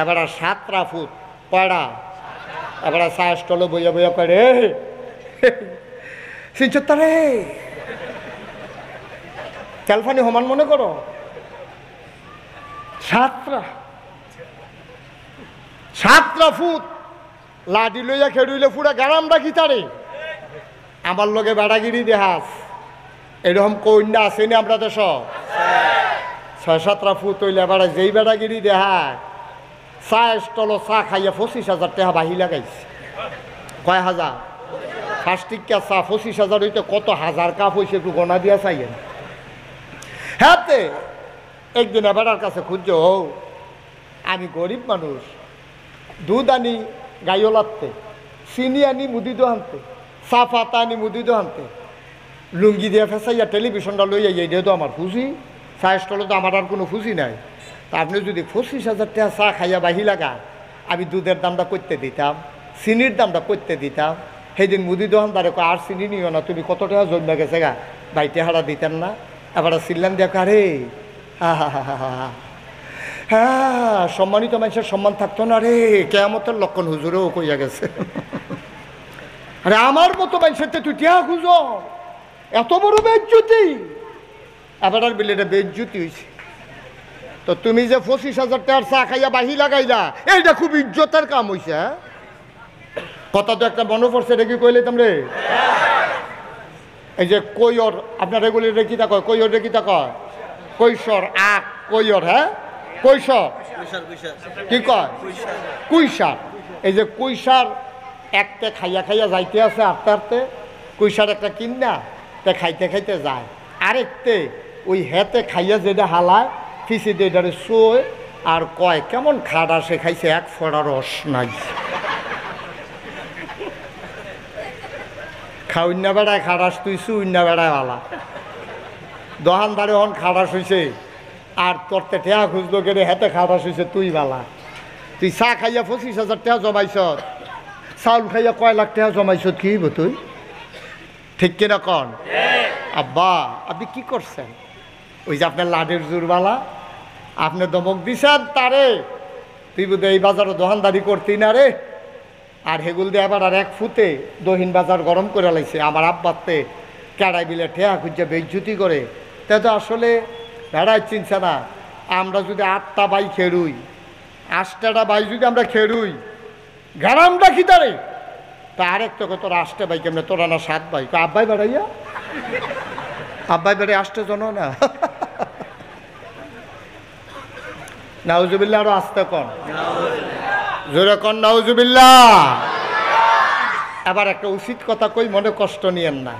এবার 7টা ফুট কয়টা এবার সাহস টলো বইয়া বইয়া করে সিনচত্তরে তেলফানি সমান মনে করো 7টা ফুট লাঠি লইয়া খেড়ুইলে পুরা গ্রাম রাখি তারে আমার লগে বেড়াগিরি দেহাস এরকম কন্যা আসেনি আমরা দেশ 6-7টা ফুট হইলে এবার যেই বেড়াগিরি দেহায় চা স্টল চা খাইয়া 25,000 টাকা বাহি লাগাইছে কয় হাজার ফার্স্টিকা চা 25,000 হইতে কত হাজার কাপ হয়েছে একটু গনা দিয়া চাইয়েন হ্যাঁ একদিন এবার কাছে খুঁজছ আমি গরিব মানুষ দুধ আনি গাইও লাগতে চিনি আনি মুদি দোহানতে চা পাতা আনি মুদি দোহানতে লুঙ্গি দিয়া ফেসাইয়া টেলিভিশনটা লইয়া এইটাই তো আমার খুশি চা স্টলে তো আমার আর কোনো খুশি নাই তা আপনি যদি 25,000 টাকা চা খাইয়া বাহি লাগা আমি দুধের দামটা করতে দিতাম চিনির দামটা করতে দিতাম সেইদিন মুদি দোকানদারে কয় আর চিনি নিও না তুমি কত টাকা জন্মে গেছে গা বাইতে হারা দিতেন না এবার চিল্লান দেখো আরে হ্যাঁ সম্মানিত মানুষের সম্মান থাকতো না রে কেয়ামতের লক্ষণ হুজুরেও কইয়া গেছে আরে আমার মতো মানুষের তুই টিয়া খুঁজো এত বড় বেজ্জুতি এবার বিলে এটা বেজ্জুতি হয়েছে তো তুমি যে 25,000 টাকার চা খাইয়া বাহি লাগাইলা এইটা খুব ইজ্জতের কাম হয়েছে হ্যাঁ কথা তো একটা মনে পড়ছে এটা কি কইলে তোমরে এই যে কৈয়র আপনার এগুলি রেখিতা কয় কৈয়র রেখিতা কয় কৈশোর আখ কৈয়র হ্যাঁ কৈশোর কি কয় কুইসার এই যে কুইসার একটা খাইয়া খাইয়া যাইতে আছে আস্তে আস্তে কুইসার একটা কিনা তে খাইতে খাইতে যায় আরেকতে ওই হেতে খাইয়া যেটা হালায় ফিসি দেটারে শোয় আর কয় কেমন খাড়া সে খাইছে এক ফোড়া রস নাই খাউন্না বেড়ায় খাড়াস তুই সুইন্না বেড়ায় ভালা দোকানদারে হন খাড়াস হইছে আর তোরতে ঠেয়া খুঁজলো গেলে হেতে খাড়াস হইছে তুই বালা তুই চা খাইয়া 25,000 টাকা জমাইছ চাউল খাইয়া কয় লাখ টাকা জমাইছ কি তুই ঠিক কিনা কন আব্বা আপনি কি করছেন ওই যে আপনার লাডের জোরবালা আপনি দমক দিছেন তারে তুই বোধ এই বাজারে দোকানদারি করতি না রে আর হেগুল দিয়ে আবার আর 1 ফুটে দহিন বাজার গরম করে লাইছে আমার আব্বাতে কেড়াই বিলে ঠেয়া খুঁজে বেজ্জুতি করে তা তো আসলে ভেড়াই চিনছে না আমরা যদি 8টা বাই খেড়ুই 8টা বাই যদি আমরা খেড়ুই গ্রামটা কি তারে তা আরেকটা তোর 8টা বাই কেমনে তোরা না 7 বাই আব্বাই বেড়াইয়া আব্বাই বেড়ে 8টা জন না নাউজুবিল্লাহ আরো আসতে কন জোরে কন নাউজুবিল্লাহ আবার একটা উচিত কথা কই মনে কষ্ট নিয়েন না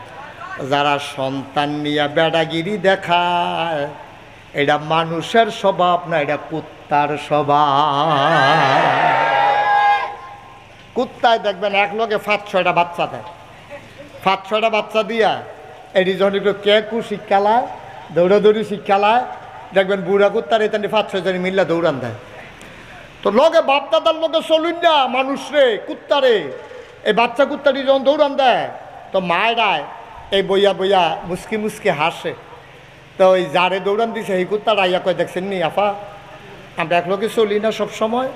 যারা সন্তান নিয়ে বেড়াগিরি দেখায় এটা মানুষের স্বভাব না এটা কুত্তার স্বভাব কুত্তায় দেখবেন এক লগে 5-6টা বাচ্চা দেয় 5-6টা বাচ্চা দিয়া এটি যখন একটু কেকু শিক্ষালায় দৌড়াদৌড়ি শিক্ষালায় দেখবেন বুড়া কুত্তার এখানে 5-6 জন মিল্লা দৌড়ান দেয় তো লগে বাপ দাদার লগে চলুন না মানুষ রে কুত্তারে এই বাচ্চা কুত্তাটি যখন দৌড়ান দেয় তো মায়েরায় এই বইয়া বইয়া মুসকি মুসকি হাসে তো ওই যারে দৌড়ান দিছে এই কুত্তার আইয়া কয় দেখছেন নি আফা আমরা এক লোকে চলি না সবসময়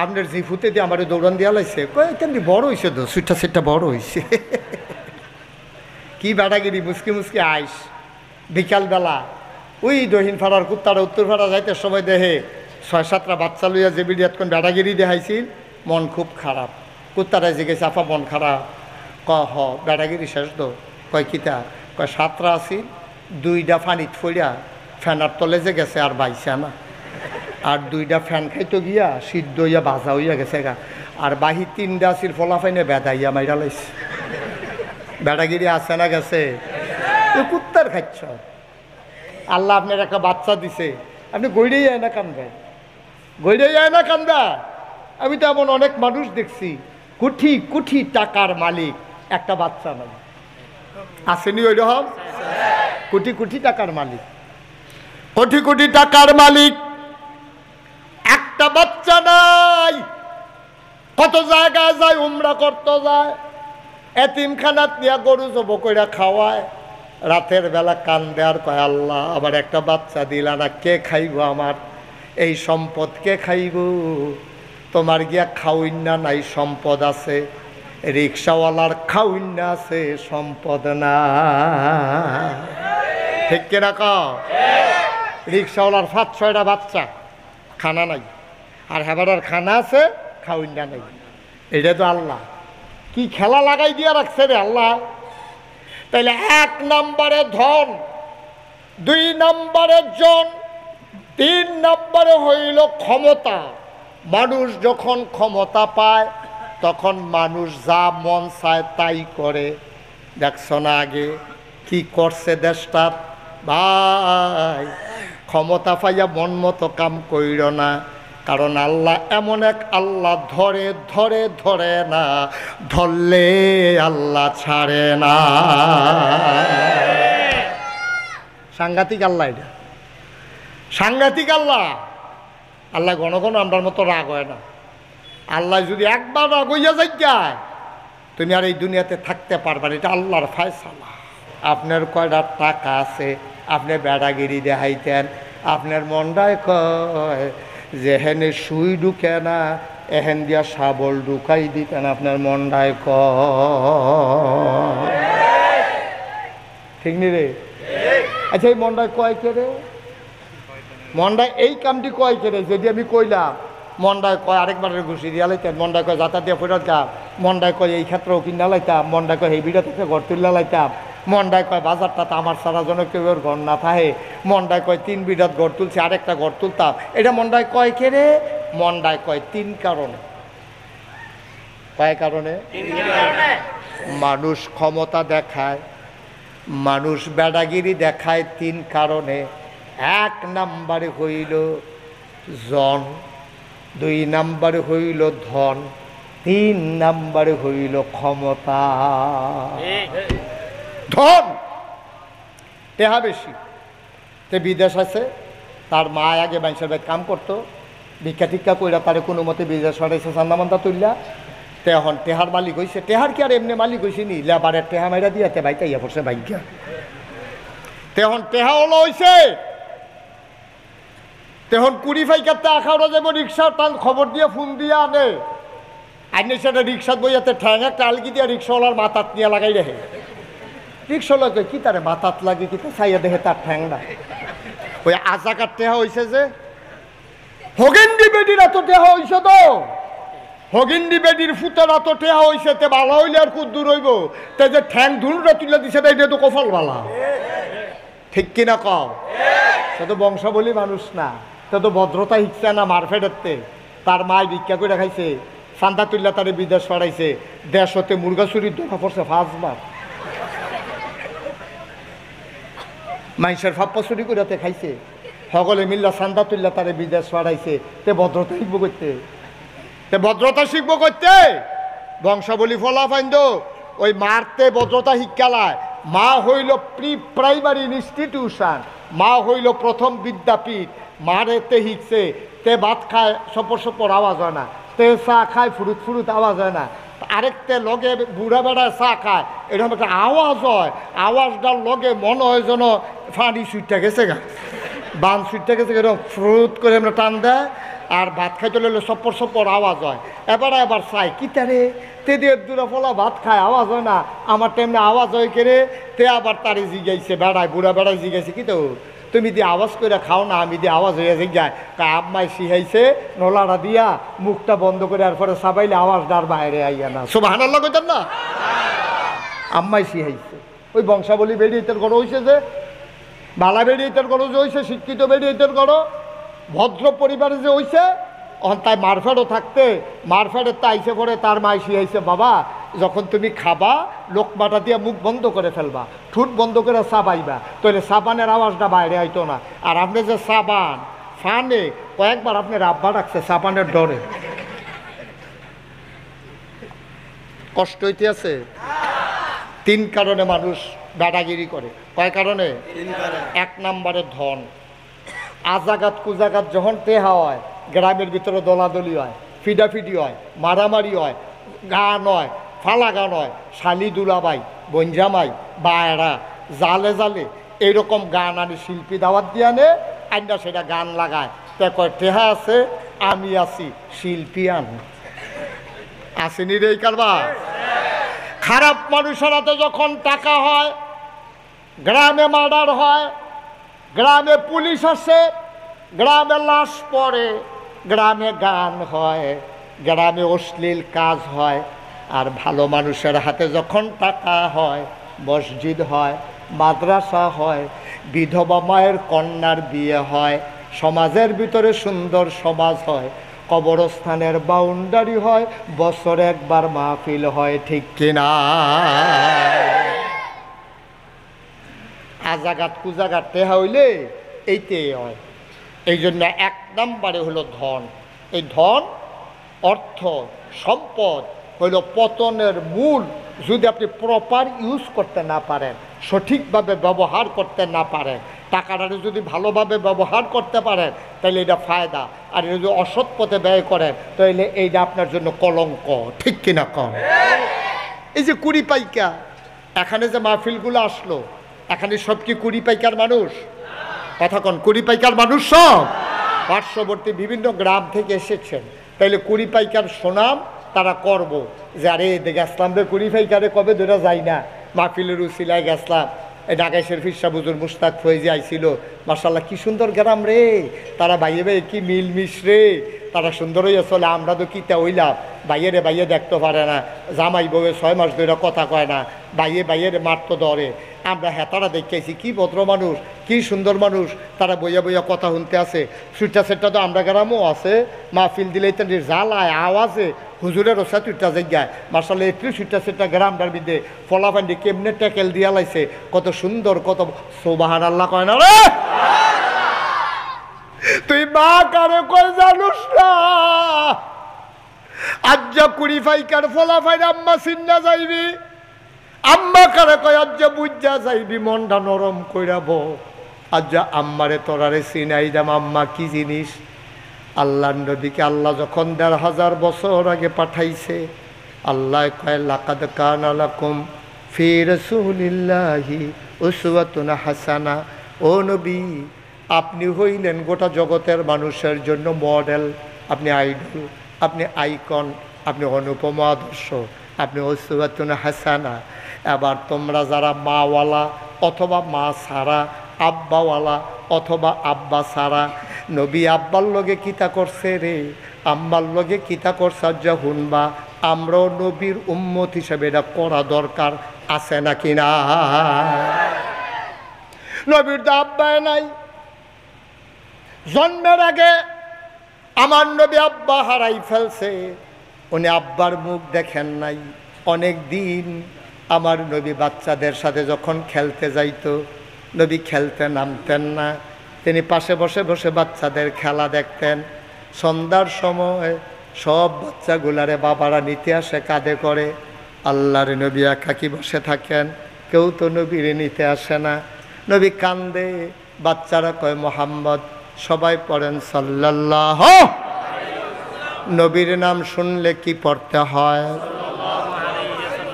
আপনার জিফুতে দিয়ে আমার দৌড়ান দিয়া লাইছে কয় এখানে বড় হয়েছে তো সুইটা বড় হয়েছে কি বেড়াগিরি মুসকি মুসকি আইস বিকালবেলা ওই দহিন ফাড়ার কুত্তারা উত্তর ফাড়া যাইতে সময় দেহে 6-7টা বাচ্চা লইয়া যে বিড়ি এতক্ষণ বেড়াগিরি দেখাইছিল মন খুব খারাপ কুত্তারা জিজ্ঞেস আফা মন খারাপ হ বেড়াগিরি শেষ দো কয় কিতা কয় 7টা আসিল 2টা ফানিত ফইরা ফ্যানার তলে যে গেছে আর বাইছে না আর 2টা ফ্যান খাইতো গিয়া সিদ্ধ হইয়া বাজা হইয়া গেছে গা আর বাহি 3টা আসিল ফলাফাইনে বেদাইয়া মাইরা লাইছে বেড়াগিরি আসে না গেছে কুত্তার খাচ্ছ আল্লাহ আপনার একটা বাচ্চা দিছে আপনি গইড়ে যায় না কান্দা গইড়ে যায় না কান্দা আমি তো এমন অনেক মানুষ দেখছি কোটি কোটি টাকার মালিক একটা বাচ্চা নাই আসেনি ওই রকম কোটি কোটি টাকার মালিক কোটি কোটি টাকার মালিক একটা বাচ্চা নাই কত জায়গায় যায় উমরা করতে যায় এতিমখানাত নিয়ে গরু জব কইরা খাওয়ায় রাতের বেলা কান্দে আর কয় আল্লাহ আবার একটা বাচ্চা দিলা না কে খাইব আমার এই সম্পদকে খাইব, তোমার গিয়া খাওইনা নাই সম্পদ আছে, রিক্সাওয়ালার খাওইনা আছে সম্পদ না। ঠিক কিনা কও? রিক্সাওয়ালার 5-6টা বাচ্চা, খানা নাই, আর হেবাটার খানা আছে, খাওইনা নাই। এটা তো আল্লাহ কি খেলা লাগাই দিয়া রাখছে রে আল্লাহ। তাইলে 1 নম্বরে ধন, 2 নম্বরে জন, 3 নম্বরে হইল ক্ষমতা। মানুষ যখন ক্ষমতা পায় তখন মানুষ যা মন চায় তাই করে। দেখছ না আগে কি করছে দেশটার? ভাই ক্ষমতা পাইয়া মন মতো কাম কইর না, কারণ আল্লাহ এমন এক আল্লাহ, ধরে ধরে ধরে না, ধরলে আল্লাহ ছাড়ে না। সাংঘাতিক আল্লাহ, এটা সাংঘাতিক আল্লাহ। আল্লাহ ঘন ঘন আমরার মতো রাগ হয় না। আল্লাহ যদি একবার রাগ হইয়া যায়, তুমি আর এই দুনিয়াতে থাকতে পারবা না। এটা আল্লাহর ফায়সালা। আপনার কয়টা টাকা আছে, আপনি বেড়াগিরি দেখাইতেন, আপনার মনটায় কয় যেহেনে সুই ঢুকে না, এহেন দিয়া শাবল ঢুকাই দিতেন, আপনার মনটায় কয়। ঠিক নি রে? আচ্ছা এই মনটায় কয় কে রে? মনটায় এই কামটি কয় কে রে? যদি আমি কইলাম মনটায় কয় আরেকবারের ঘুষি দিয়া লাইতাম, মনটায় কয় যাতা দিয়ে ফেরত যাম, মনটায় কয় এই ক্ষেত্রেও কিনা লাইতাম, মনটায় কয় এই বিড়া থেকে ঘর তুললা লাইতাম, মনটায় কয় বাজারটাতে আমার সারা জন কেউ ঘর না থাকে, মনটায় কয় 3 বিঘাত ঘর তুলছি, আরেকটা ঘর তুলতাম। এটা মনটায় কয় কে রে? মনটায় কয় 3 কারণে। কয় কারণে? মানুষ ক্ষমতা দেখায়, মানুষ বেড়াগিরি দেখায় 3 কারণে। 1 নম্বরে হইল জন, 2 নম্বরে হইল ধন, 3 নম্বরে হইল ক্ষমতা। ধন টেহা বেশি। তে বিদেশ আছে, তার মা আগে মানুষের বাড়ি কাম করতো, ভিক্ষা টিক্ষা কইরা তারে কোনো মতে বিদেশ সরাইছে, চান্দামান্দা তুললা। তেহন টেহার মালিক হয়েছে। টেহার কি আর এমনি মালিক হয়েছে নি? লেবারের টেহা মাইরা দিয়া তে বাইতে ইয়া পড়ছে ভাগ্যা। তেহন টেহা হলো হয়েছে, তেহন 20 ফাইকাতে আখাওড়া যাবো রিক্সা, তার খবর দিয়ে ফোন দিয়ে আনে, আইনে সেটা রিক্সাত বইয়াতে ঠ্যাং একটা আলগি দিয়া রিক্সাওয়ালার মাথাত নিয়ে লাগাই রেখে। রিক্সাওয়ালা কই কি তারে মাথাত লাগে, কি তা চাইয়া দেখে তার ঠ্যাং না। ওই আজাকার টেহা হয়েছে যে হগেন্ডি বেডির এত টেহা হয়েছে, তো হগিন্ডি বেডির ফুতের এত টেহা হয়েছে, তে ভালো হইলে আর খুব দূর হইব। তে যে ঠ্যাং ধুলটা তুলে দিছে, এটা তো কপাল বালা। ঠিক কিনা কও? সে তো বংশাবলী মানুষ না, তে তো ভদ্রতা শিখছে না মারফেটেরতে। তার মায় ভিক্ষা করে খাইছে, চান্দা তুল্লা তারে বিদেশ পাঠাইছে, দেশ হতে মুরগা চুরির ধরা পড়ছে 5 বার। মানুষের ফাপ্পা চুরি করে খাইছে, সকলে মিল্লা চান্দা তুল্লা তারে বিদেশ পাঠাইছে। তে ভদ্রতা শিখবো করতে, তে ভদ্রতা শিখবো করতে। বংশাবলী ফলা ফাইন্দ ওই মারতে ভদ্রতা শিক্ষালায়। মা হইল প্রাইমারি ইনস্টিটিউশন, মা হইল প্রথম বিদ্যাপীঠ। মারেতে শিখছে, তে ভাত খায় সপর সপর আওয়াজ হয় না, তে চা খায় ফুরুত ফুরুত আওয়াজ হয় না, আরেকতে লগে বুড়া বেড়ায় চা খায়, এরকম একটা আওয়াজ হয়। আওয়াজটার লগে মনে হয় যেন ফানি সুইটটা গেছে গা, বান সুইটটা গেছে, এরকম ফ্রুত করে আমরা টান দেয়। আর ভাত খাইতে লইলে সপর সপর আওয়াজ হয়। এবার চাই কি তারে, তে দিয়ে দূরা ফলা ভাত খায় আওয়াজ হয় না, আমার টাইমে আওয়াজ হয় কেড়ে। তে আবার তারে জিগাইছে, বেড়ায় বুড়া বেড়ায় জিগাইছে, কি তো তুমি দিয়ে আওয়াজ করে খাও না, আমি দিয়ে আওয়াজ হয়ে জিগায়। তা আম্মাই শিখাইছে নলাটা দিয়া মুখটা বন্ধ করে, আর পরে সাবাইলে আওয়াজটা আর বাইরে আইয়া না। সুবহানাল্লাহ কইতেন না? আম্মাই শিখাইছে। ওই বংশাবলী বেরিয়েতের গড় হয়েছে যে, বালা বেরিয়েতের গড় যে হয়েছে, শিক্ষিত বেরিয়েতের গড়, ভদ্র পরিবারে যে হয়েছে, তাই মারফেটও থাকতে মারফেটের তাইছে পরে তার মাই শিখাইছে, বাবা যখন তুমি খাবা লোকমাটা দিয়ে মুখ বন্ধ করে ফেলবা, ঠোঁট বন্ধ করে চাবাইবা, তাহলে সাবানের আওয়াজটা বাইরে আইতো না। আর আপনি যে সাবান ফানে কয়েকবার আপনার আব্বা রাখছে সাবানের ডরে, কষ্ট হইতে আছে। 3 কারণে মানুষ দাদাগিরি করে। কয় কারণে? 1 নম্বরে ধন। আজাগাত কুজাগাত যখন টেহা হয়, গ্রামের ভিতরে দলাদলি হয়, ফিডাফিডি হয়, মারামারি হয়, গান হয়, ফালা গান হয়, শালি দুলাবাই বঞ্জামাই বায়রা জালে জালে এইরকম গান আনে, শিল্পী দাওয়াত দিয়ে আনে, আইনা সেটা গান লাগায়। তা কয় টেহা আছে, আমি আছি শিল্পী আন আসেনি রে কারবার। খারাপ মানুষের হাতে যখন টাকা হয়, গ্রামে মার্ডার হয়, গ্রামে পুলিশ আসে, গ্রামে লাশ পড়ে, গ্রামে গান হয়, গ্রামে অশ্লীল কাজ হয়। আর ভালো মানুষের হাতে যখন টাকা হয়, মসজিদ হয়, মাদ্রাসা হয়, বিধবা মায়ের কন্যার বিয়ে হয়, সমাজের ভিতরে সুন্দর সমাজ হয়, কবরস্থানের বাউন্ডারি হয়, বছরে একবার মাহফিল হয়, ঠিক কিনা? আজাগাত কুজাগাত টেহা হইলে এইতে হয়। এই জন্য 1 নম্বরে হলো ধন। এই ধন, অর্থ, সম্পদ হইল পতনের মূল। যদি আপনি প্রপার ইউজ করতে না পারেন, সঠিকভাবে ব্যবহার করতে না পারেন, টাকাটা যদি ভালোভাবে ব্যবহার করতে পারেন, তাহলে এটা ফায়দা। আর এটা যদি অসৎ পথে ব্যয় করেন, তাহলে এইটা আপনার জন্য কলঙ্ক, ঠিক কিনা কম? এই যে কুড়ি পাইকা এখানে যে মাহফিলগুলো আসলো, এখানে সব কি কুড়ি পাইকার মানুষ? কথা কন, কুড়ি পাইকার মানুষ সব? পার্শ্ববর্তী বিভিন্ন গ্রাম থেকে এসেছেন, তাইলে কুড়ি পাইকার সুনাম তারা করব যে আরে গেছলাম রে কুড়ি পাইকারে, কবে ধরে যাই না, মাহফিলের উসিলায় গেছলাম। এই ঢাকায় শরীফ শাহ হুজুর মুশতাক ফৈজি আইছিল, মাশাআল্লাহ কি সুন্দর গ্রাম রে, তারা বাইয়ে বাইয়ে কি মিলমিশ রে, তারা সুন্দর হইয়া চলে, আমরা তো কিতা হইলাম, বাইরে বাইয়ে দেখতে পারে না, জামাই বউয়ে 6 মাস ধরে কথা কয় না, বাইরে মারতো ধরে। আমরা হেতারা দেখেছি কি ভদ্র মানুষ, কি সুন্দর মানুষ, তারা বইয়া বইয়া কথা শুনতে আছে। সুইটা সেটটা তো আমরা গ্রামও আছে, মাহফিল দিলেই তো জ্বালায় আওয়াজে হুজুরের ওসা তুইটা জায়গায় মার্শাল্লাহ একটু সুইটা সেটটা গ্রামটার মধ্যে ফলাফান্ডি কেমনে ট্যাকেল দিয়া লাইছে, কত সুন্দর, কত সুবহানাল্লাহ কয় না রে? তুই মা কারে কই জানুস না? আজ্জা কুড়ি ফাইকার ফলাফাইন আম্মা চিন্না যাইবি, আম্মা কারে কয় আজ্জা বুঝা যাইবি, মনটা নরম কইরাব। আজ্জা আম্মারে তোরারে চিনাই দাম, আম্মা কি জিনিস? আল্লাহর নবীকে আল্লাহ যখন ১৫০০ বছর আগে পাঠাইছে, আল্লাহ কয় লাকাদ কানা লাকুম ফি রাসূলিল্লাহি উসওয়াতুন হাসানা। ও নবী, আপনি হইলেন গোটা জগতের মানুষের জন্য মডেল, আপনি আইডল, আপনি আইকন, আপনি অনুপম আদর্শ, আপনি উসওয়াতুন হাসানা। এবার তোমরা যারা মাওয়ালা অথবা মা সারা, আব্বাওয়ালা অথবা আব্বা সারা, নবী আব্বার লগে কিতা করছে রে, আম্বার লগে কিতা করছে, যা হুনবা। আমরাও নবীর উম্মত হিসেবে এটা করা দরকার আছে নাকি না? নবীর তো আব্বায় নাই, জন্মের আগে আমার নবী আব্বা হারাই ফেলছে, উনি আব্বার মুখ দেখেন নাই অনেক দিন। আমার নবী বাচ্চাদের সাথে যখন খেলতে যাইতো, নবী খেলতে নামতেন না, তিনি পাশে বসে বসে বাচ্চাদের খেলা দেখতেন। সন্ধ্যার সময় সব বাচ্চাগুলারে বাবারা নিতে আসে কাঁধে করে, আল্লাহর নবী একাকী বসে থাকেন, কেউ তো নবীরে নিতে আসে না। নবী কান্দে, বাচ্চারা কয় মোহাম্মদ, সবাই পড়েন সাল্লাল্লাহু। নবীর নাম শুনলে কি পড়তে হয়?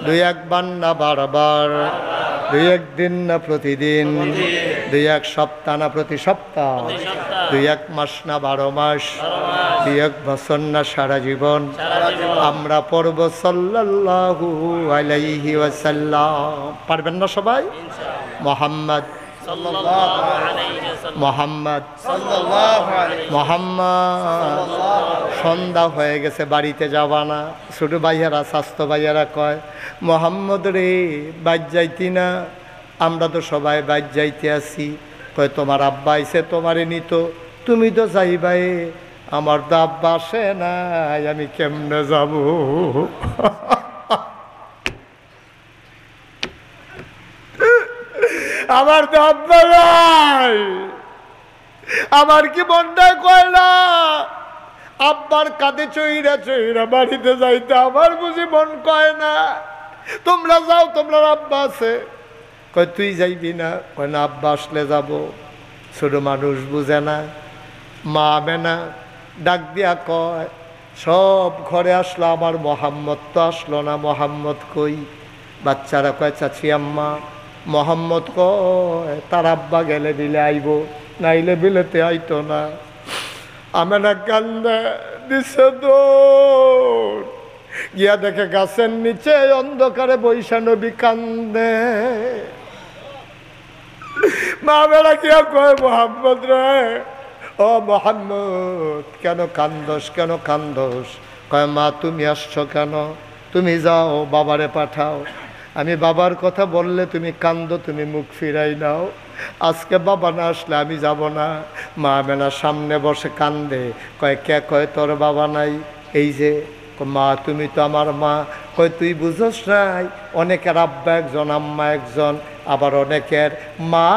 2-1 বার না বারবার, 2-1 দিন না প্রতিদিন, 2-1 সপ্তাহ না প্রতি সপ্তাহ, 2-1 মাস না 12 মাস, 2-1 বছর না সারা জীবন আমরা পড়ব সাল্লাল্লাহু আলাইহি ওয়াসাল্লাম। পারবেন না সবাই? মোহাম্মদ মোহাম্মদ মোহাম্মদ। সন্ধ্যা হয়ে গেছে, বাড়িতে যাবা না? ছোটো ভাইয়ারা, স্বাস্থ্য ভাইয়ারা কয় মোহাম্মদ রে বাইর যাইতি না? আমরা তো সবাই বাইর যাইতে আছি। কয় তোমার আব্বা আইসে তোমারে নিত, তুমি তো যাইবাই, আমার তো আব্বা আসে নাই, আমি কেমনে যাব? আমার তো আব্বা নাই, আমার কি মনটাই কয় না আব্বার কাঁধে চইরা চইরা বাড়িতে যাইতে, আমার বুঝি মন কয় না। তোমরা যাও, তোমরা আব্বা আছে। কয় তুই যাইবি না? কয় না, আব্বা আসলে যাব। ছোট মানুষ বুঝে না, মা মেনা ডাক দিয়া কয় সব ঘরে আসলো, আমার মোহাম্মদ তো আসলো না, মোহাম্মদ কই? বাচ্চারা কয় চাচি আম্মা মোহাম্মদ কয় তার আব্বা গেলে বিলে আইব, নাইলে বিলেতে আইতো না। আমেনা কান্দে দিছে দৌড়, গিয়া দেখে গাছের নিচে অন্ধকারে বৈশা নবী কান্দে। মা বেড়া গিয়া কয়, মোহাম্মদ রে, ও মোহাম্মদ, কেন কান্দোস, কেন কান্দোস? কয়, মা তুমি আসছো কেন? তুমি যাও, বাবারে পাঠাও। আমি বাবার কথা বললে তুমি কান্দো, তুমি মুখ ফিরাই নাও। আজকে বাবা না আসলে আমি যাব না। মা মেনা সামনে বসে কান্দে। কয়, কে? কয়, তোর বাবা নাই। এই যে। মা তুমি তো আমার মা। কয়, তুই বুঝোস নাই, অনেকের আব্বা একজন, আম্মা একজন, আবার অনেকের মা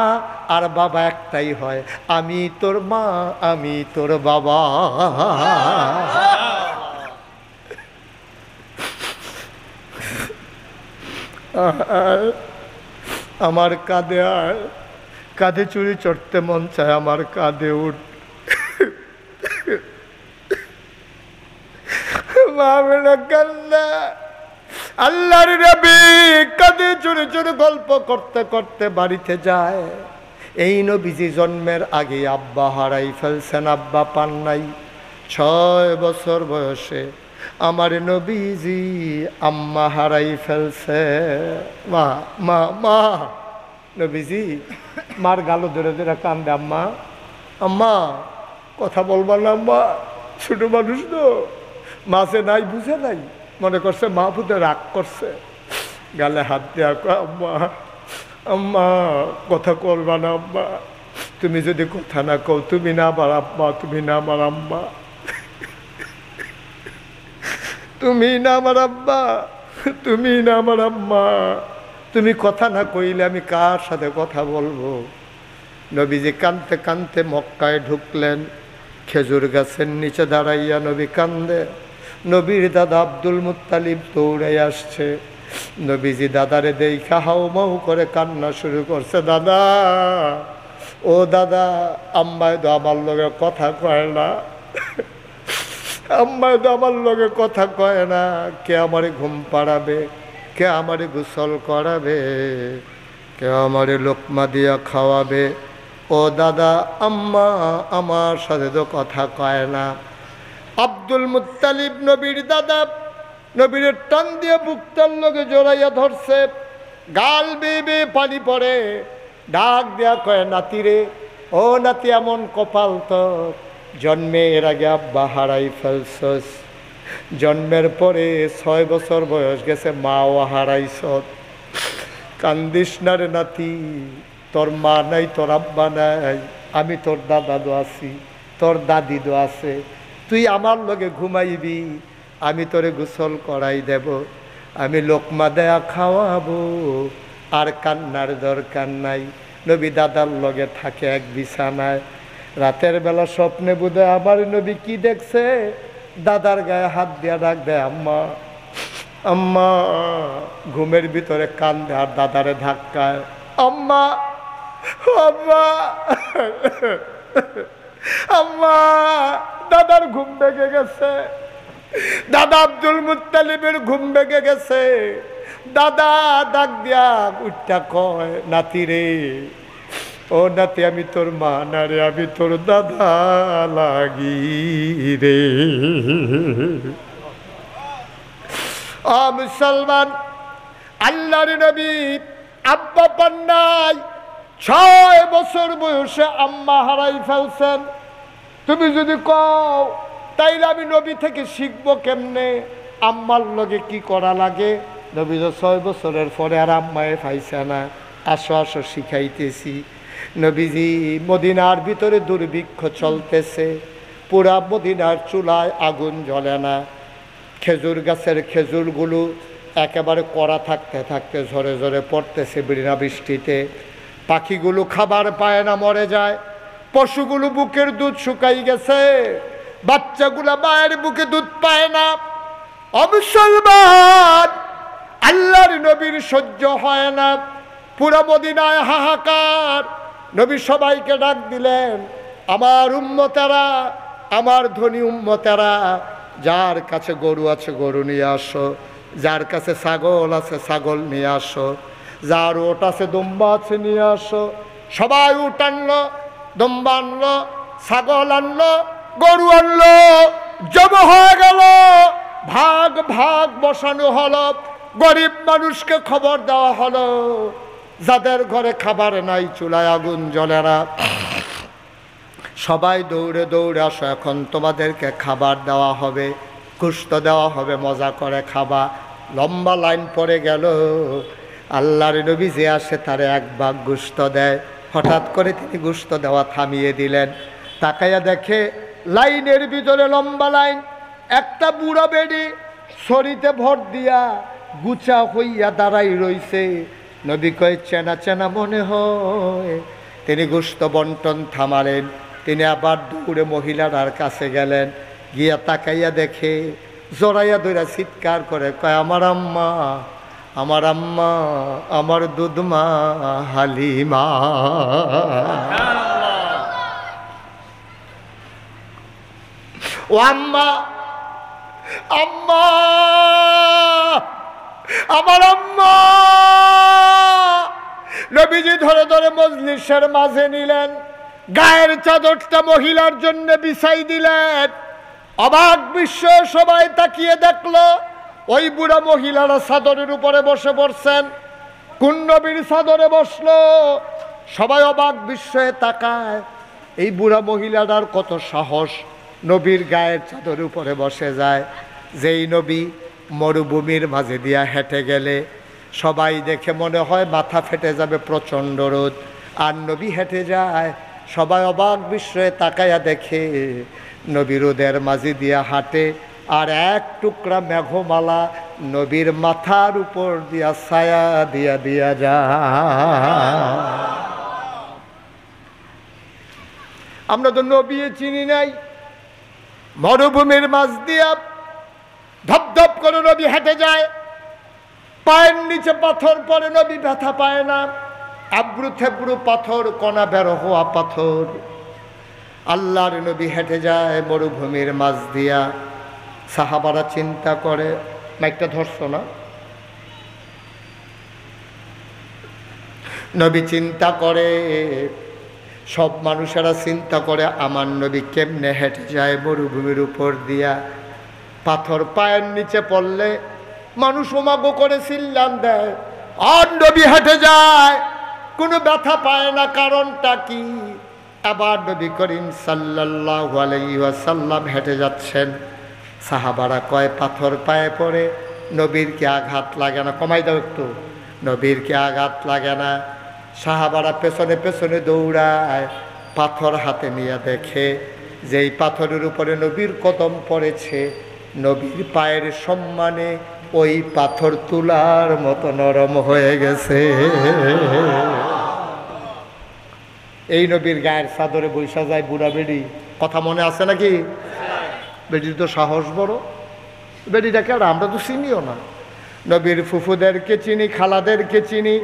আর বাবা একটাই হয়। আমি তোর মা, আমি তোর বাবা। আমার কাঁধে আয়, কাঁধে চুরি চড়তে মন চায়, আমার কাঁধে উঠ। মা বেটা কান্না। আল্লাহর নবী কাঁধে চুরি চুরি গল্প করতে করতে বাড়িতে যায়। এই নবীজি জন্মের আগে আব্বা হারাই ফেলছেন, আব্বা পান নাই। 6 বছর বয়সে আমার নবীজি আম্মা হারাই ফেলছে। মা মা মা নবীজি মার গালো ধরে ধরে কান্দে, আম্মা আম্মা কথা বলবা না আম্মা, ছোট মানুষ তো, মাঝে নাই, বুঝে নাই, মনে করছে মা বুধে রাগ করছে। গালে হাত দেয়া কয়, আম্মা আম্মা কথা বলবা না আম্মা, তুমি যদি কথা না কও, তুমি না আমার আম্মা, তুমি না আমার আম্মা, তুমি না আমার আব্বা, তুমি না আমার আম্মা, তুমি কথা না কইলে আমি কার সাথে কথা বলবো? নবীজি কানতে কানতে মক্কায় ঢুকলেন। খেজুর গাছের নিচে দাঁড়াইয়া নবী কান্দে। নবীর দাদা আব্দুল মুত্তালিব দৌড়ে আসছে। নবীজি দাদারে দেখা হাউমাউ করে কান্না শুরু করছে। দাদা, ও দাদা, আম্মায় তো আমার লগে কথা কয় না, আম্মায় তো আমার লগে কথা কয় না। কে আমারে ঘুম পাড়াবে, কে আমারে গোসল করাবে, কে আমারে লোকমা দিয়া খাওয়াবে? ও দাদা, আম্মা আমার সাথে তো কথা কয় না। আব্দুল মুত্তালিব নবীর দাদা, নবীর টান দিয়ে বুকটার লগে জড়াইয়া ধরছে। গাল বেয়ে বেয়ে পানি পড়ে। ডাক দেয়া কয়, নাতি রে, ও নাতি, এমন কপাল তোর, জন্মের আগে আব্বা হারাই ফেলছস, জন্মের পরে 6 বছর বয়স গেছে মাও হারাইছ। কান্দিস না রে নাতি, তোর মা নাই, তোর আব্বা নাই, আমি তোর দাদা দো আছি, তোর দাদি দো আছে। তুই আমার লগে ঘুমাইবি, আমি তোরে গোসল করাই দেব, আমি লোকমা দেয়া খাওয়াবো, আর কান্নার দরকার নাই। নবী দাদার লগে থাকে এক বিছানায়। রাতের বেলা স্বপ্নে বুঝে আমার নবী কি দেখছে? দাদার গায়ে হাত দিয়া ডাক দেয়, আম্মা আম্মা। ঘুমের ভিতরে কান্দে আর দাদারে ধাক্কায়, আম্মা আম্মা আম্মা। দাদার ঘুম ভেঙে গেছে, দাদা আব্দুল মুত্তালিবের ঘুম ভেঙে গেছে। দাদা ডাক দিয়া উঠটা কয়, নাতি রে, ও নাতি, আমি তোর মা না রে, আমি তোর দাদা লাগি রে। ও মুসলমান, আল্লাহর নবী আব্বা পান নাই, 6 বছর বয়সে আম্মা হারাই ফেলছেন। তুমি যদি কও তাইলে আমি নবী থেকে শিখবো কেমনে, আম্মার লগে কি করা লাগে? নবী তো 6 বছরের পরে আর আম্মায় পাইছে না। আসো আসো শিখাইতেছি। নবীজি মদিনার ভিতরে দুর্ভিক্ষ চলতেছে, পুরা মদিনার চুলায় আগুন জ্বলে না। খেজুর গাছের খেজুরগুলো একেবারে কড়া থাকতে থাকতে ঝরে ঝরে পড়তেছে বিনা বৃষ্টিতে। পাখিগুলো খাবার পায় না, মরে যায়। পশুগুলো বুকের দুধ শুকাই গেছে, বাচ্চাগুলা মায়ের বুকে দুধ পায় না। অমুসলমান, আল্লাহর নবীর সহ্য হয় না, পুরা মদিনায় হাহাকার। নবী সবাইকে ডাক দিলেন, আমার উম্মতেরা, আমার ধনী উম্মতেরা, যার কাছে গরু আছে গরু নিয়ে আসো, যার কাছে ছাগল আছে ছাগল নিয়ে আসো, যার ওট আছে দুম্বা আছে নিয়ে আসো। সবাই উট আনলো, দুম্বা আনলো, ছাগল আনলো, গরু আনলো, জমা হয়ে গেল, ভাগ ভাগ বসানো হলো, গরিব মানুষকে খবর দেওয়া হলো, যাদের ঘরে খাবার নাই চুলায় আগুন জ্বলে না, সবাই দৌড়ে দৌড়ে আসো, এখন তোমাদেরকে খাবার দেওয়া হবে, গোশত দেওয়া হবে, মজা করে খাবা। লম্বা লাইন পড়ে গেল। আল্লাহর নবী যে আসে তারে এক ভাগ গোশত দেয়। হঠাৎ করে তিনি গোশত দেওয়া থামিয়ে দিলেন। তাকাইয়া দেখে লাইনের ভিতরে লম্বা লাইন, একটা বুড়া বেডি শরীতে ভর দিয়া গুছা হইয়া দাঁড়াই রইছে। নবী কয় চেনা চেনা মনে হয়। তিনি গোশত বন্টন থামালেন। তিনি আবার দৌড়ে মহিলার কাছে গেলেন, গিয়া তাকাইয়া দেখে জড়াইয়া ধইরা চিৎকার করে কয় আমার আম্মা, আমার আম্মা, আমার দুধমা হালিমা। ও আম্মা, আম্মা, আমার আম্মা। নবীজি ধরে ধরে মজলিসের মাঝে নিলেন, গায়ের চাদরটা মহিলার জন্য বিছাই দিলেন। অবাক বিস্ময়ে সবাই তাকিয়ে দেখলো ওই বুড়া মহিলারা চাদরের উপরে বসে পড়ছেন। কোন নবীর চাদরে বসলো? সবাই অবাক বিস্ময়ে তাকায়। এই বুড়া মহিলাটার কত সাহস, নবীর গায়ের চাদরের উপরে বসে যায়। যেই নবী মরুভূমির মাঝে দিয়া হেঁটে গেলে সবাই দেখে মনে হয় মাথা ফেটে যাবে, প্রচণ্ড রোদ, আর নবী হেঁটে যায়। সবাই অবাক বিস্ময়ে তাকাইয়া দেখে নবী রোদের মাঝে দিয়া হাঁটে, আর এক টুকরা মেঘমালা নবীর মাথার উপর দিয়া ছায়া দিয়া দিয়া যায়। আমরা তো নবী চিনি নাই। মরুভূমির মাঝ দিয়া ধপধপ করে নবী হেঁটে যায়। পায়ের নিচে পাথর পড়ে, নবী ব্যথা পায় না। আব্রু থেব্রু পাথর, কণা বের হওয়া পাথর। আল্লাহর নবী হেঁটে যায় মরুভূমির মাঝ দিয়া। সাহাবারা চিন্তা করে, মাইকটা ধরছো না? নবী চিন্তা করে, সব মানুষেরা চিন্তা করে আমার নবী কেমনে হেঁটে যায় মরুভূমির উপর দিয়া। পাথর পায়ের নিচে পড়লে মানুষ ওমাগো করে চিল্লান দেয়, আর নবী হেঁটে যায়, কোনো ব্যথা পায় না। কারণটা কি? আবার নবী করিম সাল্লাল্লাহু আলাইহি ওয়াসাল্লাম হেঁটে যাচ্ছেন। সাহাবারা কয় পাথর পায়ে পড়ে, নবীর কি আঘাত লাগে না? কমাই দাও একটু, নবীর কি আঘাত লাগে না? সাহাবারা পেছনে পেছনে দৌড়ায়, পাথর হাতে নিয়ে দেখে যেই পাথরের উপরে নবীর কদম পড়েছে, নবীর পায়ের সম্মানে ওই পাথর তুলার মতো নরম হয়ে গেছে। এই নবীর গায়ের চাদরে বৈশা যায় বুড়া বেডি। কথা মনে আছে নাকি? বেডির তো সাহস বড়। বেডিটাকে আর আমরা তো চিনিও না। নবীর ফুফুদেরকে চিনি, খালাদেরকে চিনি।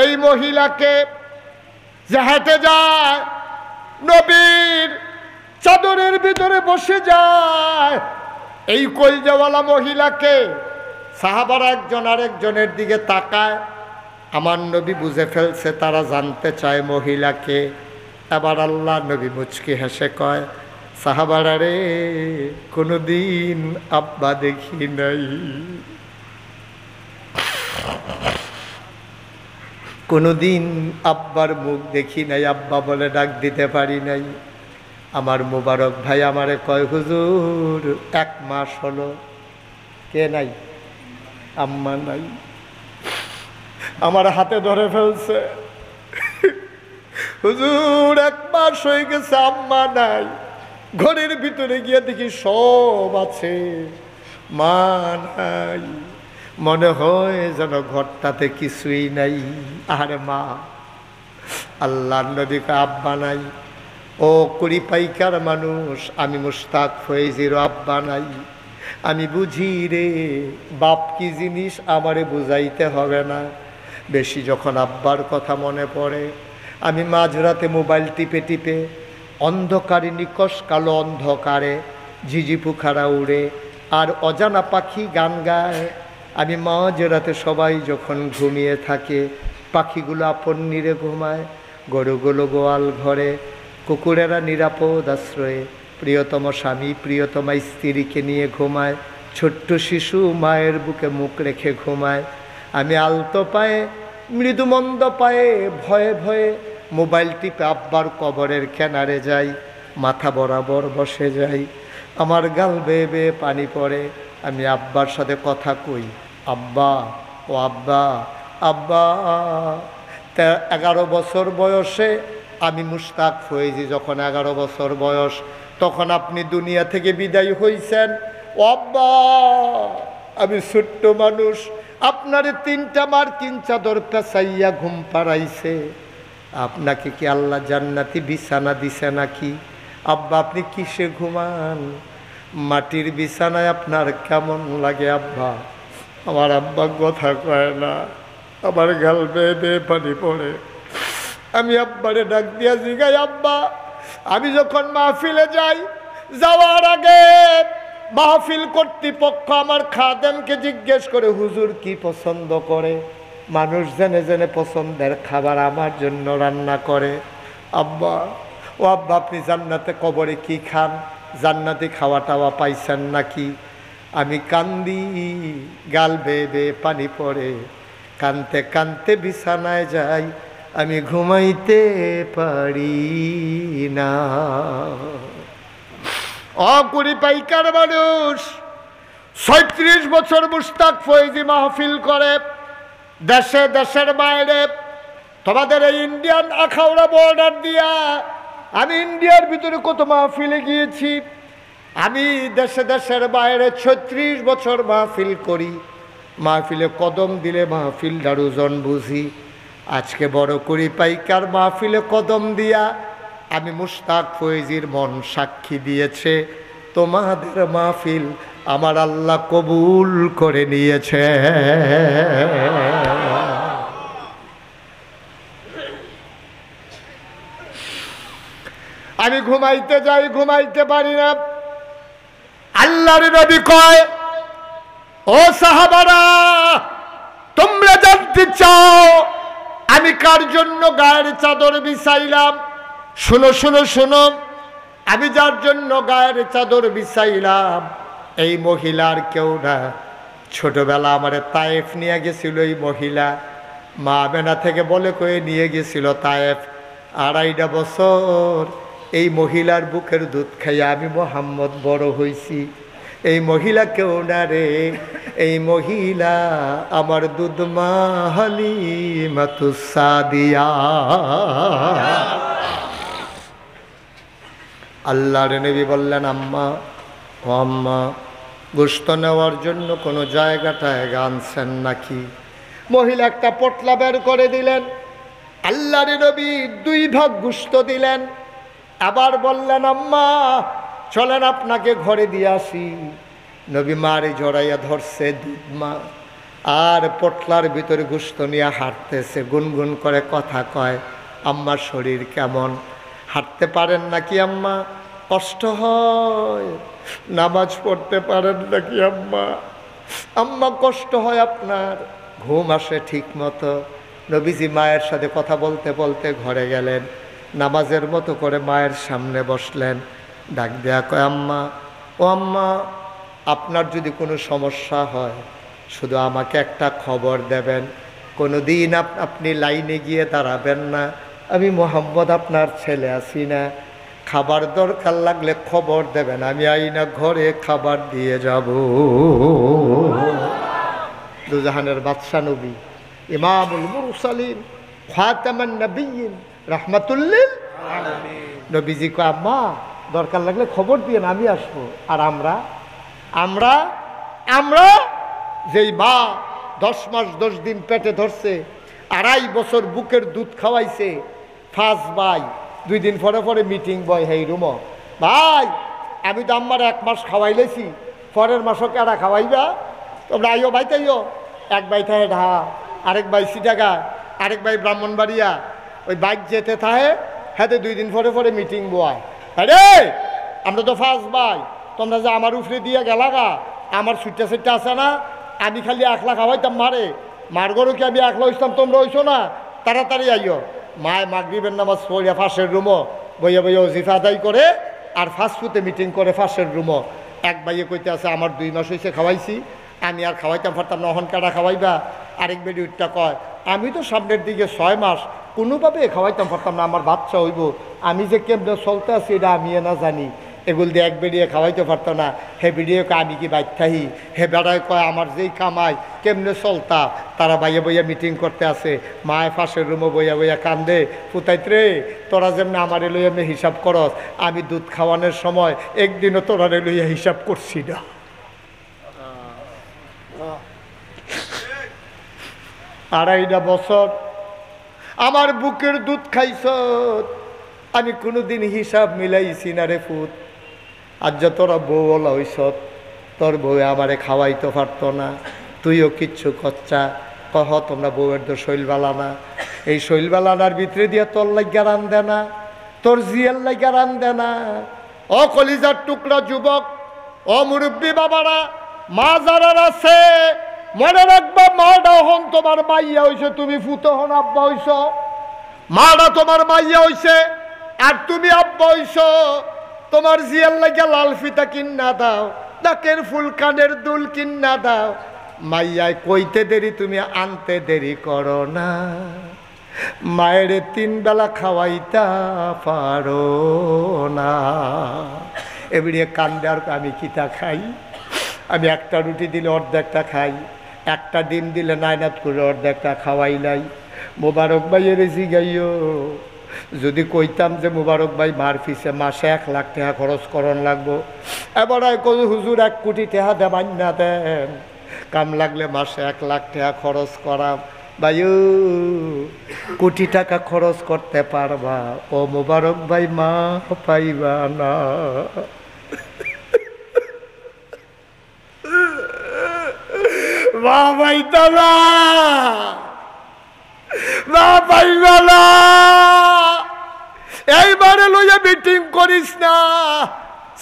এই মহিলাকে যে হেঁটে যায় নবীর চাদরের ভিতরে বসে যায়, এই কলজাওয়ালা মহিলাকে সাহাবারা একজন আরেকজনের দিকে তাকায়। আমার নবী বুঝে ফেলছে, তারা জানতে চায় মহিলাকে। এবার আল্লাহ নবী মুচকি হেসে কয়, সাহাবারা রে, কোনোদিন আব্বা দেখি নাই, কোনোদিন আব্বার মুখ দেখি নাই, আব্বা বলে ডাক দিতে পারি নাই। আমার মুবারক ভাই আমারে কয়, হুজুর 1 মাস হলো। কে নাই? আম্মা নাই। আমার হাতে ধরে ফেলছে, হুজুর 1 মাস হয়ে গেছে, আম্মা নাই। ঘরের ভিতরে গিয়ে দেখি সব আছে, মা নাই। মনে হয় যেন ঘরটাতে কিছুই নাই। আরে মা! আল্লাহর নবীকে আব্বা নাই। ও কুড়ি পাইকার মানুষ, আমি মুশতাক ফয়েজির আব্বা নাই। আমি বুঝি রে, বাপ কি জিনিস আমারে বুঝাইতে হবে না। বেশি যখন আব্বার কথা মনে পড়ে, আমি মাঝরাতে মোবাইল টিপে টিপে অন্ধকারে, নিকশ কালো অন্ধকারে ঝিঝি পোকারা উড়ে আর অজানা পাখি গান গায়। আমি মাঝরাতে সবাই যখন ঘুমিয়ে থাকে, পাখিগুলো আপন নীড়ে ঘুমায়, গরুগুলো গোয়াল ঘরে, কুকুরেরা নিরাপদ আশ্রয়ে, প্রিয়তম স্বামী প্রিয়তমা স্ত্রীকে নিয়ে ঘুমায়, ছোট্ট শিশু মায়ের বুকে মুখ রেখে ঘুমায়। আমি আলতো পায়ে মৃদুমন্দ পায়ে ভয়ে ভয়ে মোবাইল টিপে আব্বার কবরের কিনারে যাই, মাথা বরাবর বসে যাই, আমার গাল বেয়ে বেয়ে পানি পড়ে। আমি আব্বার সাথে কথা কই, আব্বা ও আব্বা আব্বা। 11 বছর বয়সে আমি মুশতাক ফয়েজি, যখন 11 বছর বয়স তখন আপনি দুনিয়া থেকে বিদায় হইছেন। ও আব্বা, আমি ছোট্ট মানুষ, আপনারে 3টা মার্কিন চাদর পেঁচাইয়া ঘুম পাড়াইছে। আপনাকে কি আল্লাহ জান্নাতি বিছানা দিছে নাকি? আব্বা, আপনি কিসে ঘুমান? মাটির বিছানায় আপনার কেমন লাগে আব্বা? আমার আব্বা কথা কয় না, আমার গাল বেয়ে বেয়ে পানি পড়ে। আমি আব্বারে ডাক দিয়া জিগাই, আব্বা আমি যখন মাহফিলে যাই, যাওয়ার আগে মাহফিল কর্তৃপক্ষ আমার খাদেমকে জিজ্ঞেস করে হুজুর কি পছন্দ করে। মানুষ জেনে জেনে পছন্দের খাবার আমার জন্য রান্না করে। আব্বা ও আব্বা, আপনি জান্নাতে কবরে কি খান? জান্নাতি খাওয়া টাওয়া পাইছেন নাকি? আমি কান্দি, গাল বেয়ে বেয়ে পানি পড়ে, কানতে কানতে বিছানায় যাই, আমি ঘুমাইতে পারি না। অকুড়ি পাইকার মানুষ 36 বছর মুশতাক ফয়েজি মাহফিল করে দেশে দেশের বাইরে। তোমাদের এই ইন্ডিয়ান আখাউড়া বর্ডার দিয়া আমি ইন্ডিয়ার ভিতরে কত মাহফিলে গিয়েছি। আমি দেশে দেশের বাইরে 36 বছর মাহফিল করি। মাহফিলে কদম দিলে মাহফিলটার ওজন বুঝি। আজকে বড় কুড়ি পাইকার মাহফিলে কদম দিয়া আমি মুশতাক ফয়েজির মন সাক্ষী দিয়েছে, তোমাদের মাহফিল আমার আল্লাহ কবুল করে নিয়েছে। আমি ঘুমাইতে যাই, ঘুমাইতে পারি না। আল্লাহর নবী কয়, ও সাহাবারা, তোমরা জানতে চাও আমি কার জন্য গায়ের চাদর বিছাইলাম? শোনো শোনো শোনো, আমি যার জন্য গায়ের চাদর বিছাইলাম এই মহিলার কেউ না। ছোটবেলা আমারে তায়েফ নিয়ে গেছিল এই মহিলা, মা আমেনা থেকে বলে কয়ে নিয়ে গেছিল তায়েফ। 2.5 বছর এই মহিলার বুকের দুধ খাইয়া আমি মোহাম্মদ বড় হইছি। এই মহিলা কেউ না রে, এই মহিলা আমার দুধ মা হালিমাতুস সাদিয়া। আল্লাহর নবী বললেন, আম্মা ও আম্মা, গোশত নেওয়ার জন্য কোনো জায়গাটায় আনছেন নাকি? মহিলা একটা পটলা বের করে দিলেন। আল্লাহর নবী 2 ভাগ গোশত দিলেন। আবার বললেন, আম্মা চলেন আপনাকে ঘরে দিয়ে আসি। নবী মারে জড়াইয়া ধরছে দুধ মা, আর পটলার ভিতরে গোশত নিয়ে হাঁটতেছে, গুনগুন করে কথা কয়, আম্মার শরীর কেমন? হাঁটতে পারেন নাকি আম্মা? কষ্ট হয়? নামাজ পড়তে পারেন নাকি আম্মা? আম্মা কষ্ট হয় আপনার? ঘুম আসে ঠিক মতো? নবীজি মায়ের সাথে কথা বলতে বলতে ঘরে গেলেন, নামাজের মতো করে মায়ের সামনে বসলেন, ডাক দেয়া কয়, আম্মা ও আম্মা, আপনার যদি কোনো সমস্যা হয় শুধু আমাকে একটা খবর দেবেন। কোনো দিন আপনি লাইনে গিয়ে দাঁড়াবেন না, আমি মোহাম্মদ আপনার ছেলে আছি না। খাবার দরকার লাগলে খবর দেবেন, আমি আইনা ঘরে খাবার দিয়ে যাব। দুজাহানের বাদশা নবী, ইমামুল মুরসালিন, খাতামান নবিয়্যিন, রাহমাতুল্লিল আলামিন। নবীজি কয়, আম্মা দরকার লাগলে খবর দিয়ে আমি আসবো। আর আমরা আমরা আমরা যেই মা 10 মাস 10 দিন পেটে ধরছে, 2.5 বছর বুকের দুধ খাওয়াইছে, 5 ভাই 2 দিন পরে পরে মিটিং বয়, হেই রুম ভাই আমি তো আম্মার 1 মাস খাওয়াইলেছি, পরের মাসও কেডা খাওয়াইবা? তোমরা আইও ভাই, তাইও 1 ভাই থাকে ঢাকা, আরেক ভাই সিটাগা, আরেক ভাই ব্রাহ্মণবাড়িয়া, ওই বাইক যেতে থাকে হাতে 2 দিন পরে পরে মিটিং বয়। আরে আমরা তো 5 ভাই, তোমরা যে আমার উপরে দিয়ে গেলাগা, আমার ছুটটা ছুটটা আছে না, আমি খালি 1 লাখ খাওয়াইতাম মারে, মার গরু কি আমি 1 লাখ হইতাম, তোমরা হইছো না? তাড়াতাড়ি আইও। মায় মাগরিবের নামাজ পড়িয়া পাশের রুমো বইয়া বইয়া ওজিফা আদায় করে আর ফাস্টফুডে মিটিং করে ফাঁসের রুমও। এক ভাইয়ে কইতে আছে আমার 2 মাস হয়েছে খাওয়াইছি, আমি আর খাওয়াইতাম পারতাম না, অহন কাটা খাওয়াইবা। আরেক বেডি উঠটা কয় আমি তো সামনের দিকে 6 মাস কোনোভাবে খাওয়াইতাম পারতাম না, আমার বাচ্চা হইব, আমি যে কেমনে চলতে আছি এটা আমি না জানি। এগুলো দিয়ে এক বেরিয়ে খাওয়াইতে পারতো না। হে বেরিয়ে কয় আমি কি বাইথাহি, হে বেড়ায় কয় আমার যেই কামাই কেমনে চলতা। তারা বাইয়ে বইয়া মিটিং করতে আসে, মায় ফাঁসের রুমে বইয়া বইয়া কান্দে, ফুতাইত রে তোরা যেমনি আমারে লইয়া এমনি হিসাব করস, আমি দুধ খাওয়ানোর সময় একদিনও তোরারে লইয়া হিসাব করছি না। 2.5 বছর আমার বুকের দুধ খাইছ, আমি কোনোদিন হিসাব মিলাইছি না রে ফুত। আজ যে তোরা বউওয়ালা হইস, তোর বউ আমারে খাওয়াইতে পারতো না, তুইও কিচ্ছু খরচা কহ তোমরা বউয়ের তো শৈলবালা না, এই শৈলবালানার ভিতরে দিয়ে তোর লাগিয়া রান দে না, তোর জিয়ার লাগিয়া রান দে না। ও কলিজার টুকরা যুবক, ও মুরব্বী বাবারা, মা যারা আছে মনে রাখবা, মাটা হন তোমার মাইয়া হইছে, তুমি ফুতো হন আব্বা হইছ। মাটা তোমার মাইয়া হইছে আর তুমি আব্বা হইছ। তোমার জিয়ার লাগিয়া লাল ফিতা কিন্না দাও, নাকের ফুল কানের দুল কিন্না দাও। মাইয়ায় কইতে দেরি তুমি আনতে দেরি করো না, মায়ের 3 বেলা খাওয়াইতা পারো না। এবারে কান্দে আর আমি কিতা খাই, আমি একটা রুটি দিলে অর্ধেকটা খাই, একটা ডিম দিলে নাইনাত করে অর্ধেকটা খাওয়াই নাই। মোবারক ভাইয়ের জিগাইও, যদি কইতাম যে মোবারক ভাই মার ফিসে মাসে 1 লাখ টাকা খরচ করন লাগবো, এবার হুজুর 1 কোটি টাকা দেবান না দেন, কাম লাগলে মাসে 1 লাখ টাকা খরচ করাম। ভাইও কোটি টাকা খরচ করতে পারবা, ও মোবারক ভাই মা পাইবা না। মা পাইতা না, মা পাইবা না। এইবারে লইয়া মিটিং করিস না,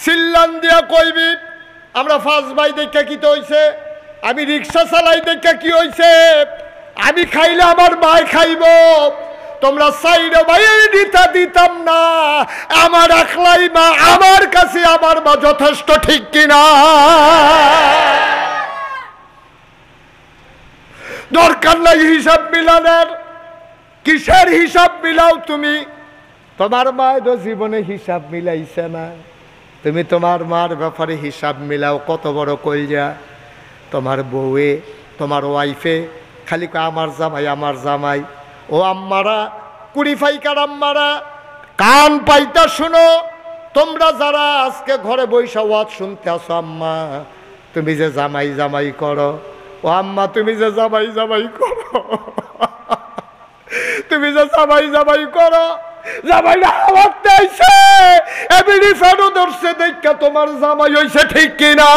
সিল্লান দিয়া কইবি আমরা 5 ভাই দেখা কি তো হইছে, আমি রিক্সা চালাই দেখা কি হইছে, আমি খাইলে আমার মায় খাইব, তোমরা 4 ভাইয়ের দিতা দিতাম না, আমার একলাই মা, আমার কাছে আমার মা যথেষ্ট, ঠিক কিনা? দরকার নাই হিসাব মিলানের, কিসের হিসাব মিলাও তুমি? তোমার মায়ের জীবনে হিসাব মিলাইছে না, তুমি তোমার মার ব্যাপারে হিসাব মিলাও। কত বড় কইরা তোমার বউয়ে, তোমার ওয়াইফে খালি কয় আমার জামাই আমার জামাই। ও আম্মারা, কুড়ি ফাইকার আম্মারা, কান পাইতা শুনো, তোমরা যারা আজকে ঘরে বৈশা ওয়াজ শুনতে আসো, আম্মা তুমি যে জামাই জামাই করো, ও আম্মা তুমি যে জামাই জামাই করো, তুমি যে জামাই জামাই করো, জামাইটা হাওয়াতে আইছে, এবিডি ফেরো ধরছে দেখা তোমার জামাই হইছে, ঠিক কিনা?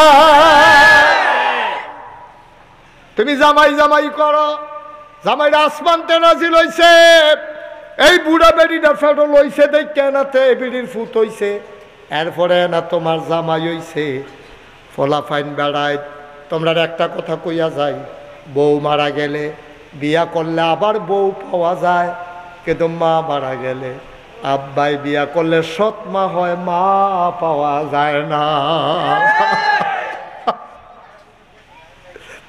তুমি জামাই জামাই করো, জামাইটা আসমানতে নাজিল হইছে, এই বুড়া বেড়িটা ফেরো লইছে দেখা নাতে এবিডির ফুট হইছে, এরপরে না তোমার জামাই হইছে। ফলাফাইন বেড়ায় তোমরা একটা কথা কইয়া যায়, বউ মারা গেলে বিয়া করলে আবার বউ পাওয়া যায়, কিন্তু মা মারা গেলে আব্বাই বিয়া করলে সৎ মা হয়, মা পাওয়া যায় না।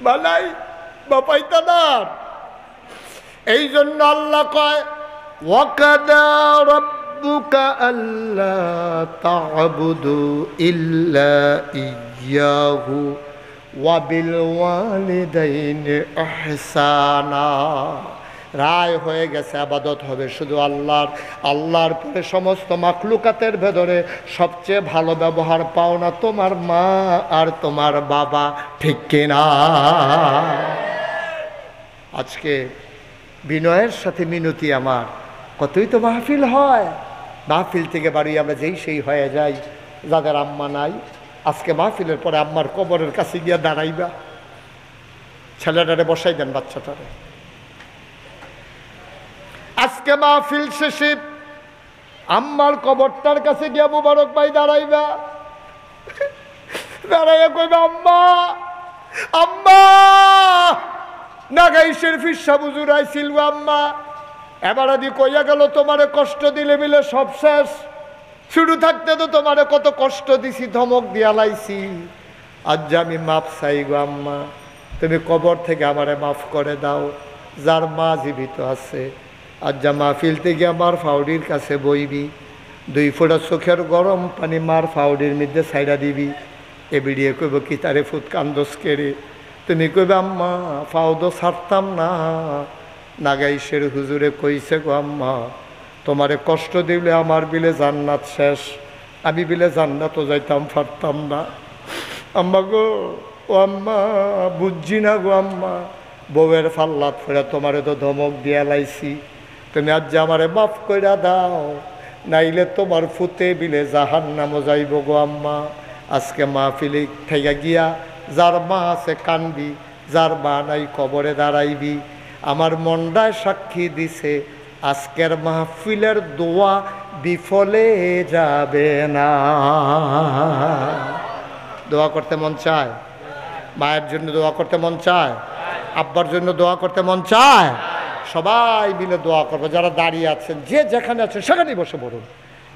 বালাই বাপাইতা না। এই জন্য আল্লাহ কয় ওয়াকাদা রাব্বুকা আল্লা তা'বুদু ইল্লা ইয়্যাহু ওয়া বিল ওয়ালিদাইনি ইহসানা। রায় হয়ে গেছে, আবাদত হবে শুধু আল্লাহর। আল্লাহর পরে সমস্ত মাখলুকাতের ভেতরে সবচেয়ে ভালো ব্যবহার পাও না তোমার মা আর তোমার বাবা, ঠিক কিনা? আজকে বিনয়ের সাথে মিনতি আমার, কতই তো মাহফিল হয়, মাহফিল থেকে বাড়ি আমরা যেই সেই হয়ে যাই। যাদের আম্মা নাই, আজকে মাহফিলের পরে আম্মার কবরের কাছে গিয়া দাঁড়াইবা, ছেলেটারে বসাই দেন, বাচ্চাটারে। আজকে মাহফিল শেষে আম্মার কবরটার কাছে গিয়া মুবারক ভাই দাঁড়াইবা, দাঁড়াইয়া কইবা আম্মা আম্মা, নাগাইশের ফিসা বুজুর আইছিল আম্মা, এবার আদি কইয়া গেল তোমারে কষ্ট দিলে মিলে সব শেষ, শুরু থাকতে তো তোমারে কত কষ্ট দিছি, ধমক দিয়া লাইছি। আজ যে আমি মাপ চাই গো আম্মা, তুমি কবর থেকে আমারে মাফ করে দাও। যার মা জীবিত আছে, আজ যা মাহফিল থেকে আমার ফাউডির কাছে বইবি, 2 ফোঁটা চোখের গরম পানি মার ফাউডির মধ্যে ছাইড়া দিবি। এ বিড়িয়ে কইব কি তারে ফুট কান্দস কেড়ে, তুমি কইবে আম্মা ফাউদো ছাড়তাম না। নাগাইশের হুজুরে কইছে গো আম্মা, তোমারে কষ্ট দিলে আমার বিলে জান্নাত শেষ, আমি বিলে জান্নাতও যাইতাম পারতাম না। আম্মা গো, ও আম্মা বুঝছি না গো আম্মা, বউয়ের ফাল্লাত ফেরা তোমারে তো ধমক দিয়া লাইছি, তুমি আজ যে আমারে মাফ কইরা দাও, নাইলে তোমার ফুতে বিলে জাহান্নামও যাইব গো আম্মা। আজকে মাহফিলে থেকে গিয়া যার মা আছে কানবি, যার মা নাই কবরে দাঁড়াইবি। আমার মনটায় সাক্ষী দিছে আজকের মাহফিলের দোয়া বিফলে যাবে না। দোয়া করতে মন চায়? মায়ের জন্য দোয়া করতে মন চায়? আব্বার জন্য দোয়া করতে মন চায়? সবাই মিলে দোয়া করবো। যারা দাঁড়িয়ে আছেন, যে যেখানে আছেন সেখানেই বসে পড়ুন,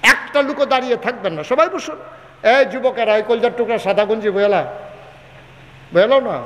একটা লোকও দাঁড়িয়ে থাকবেন না, সবাই বসুন। এই যুবকেরা, এই কলজার টুকরা সাদা গঞ্জি বয়েলা না।